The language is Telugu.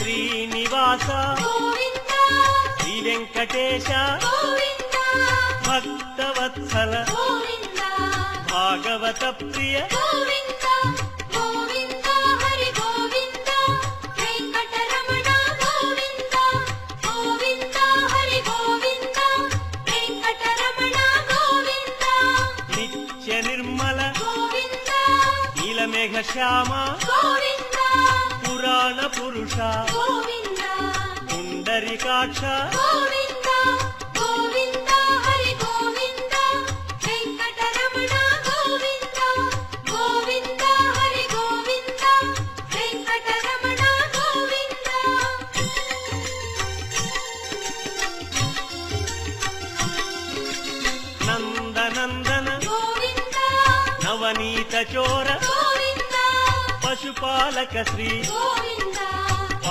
శ్రీనివాస శ్రీ వెంకటేశ భక్తవత్సల భాగవత ప్రియ నిత్య నిర్మల నీలమేఘ శ్యామ పురాణ పురుష పుండరీకాక్ష నందనందన నవనీత చోర పశుపాలక శ్రీ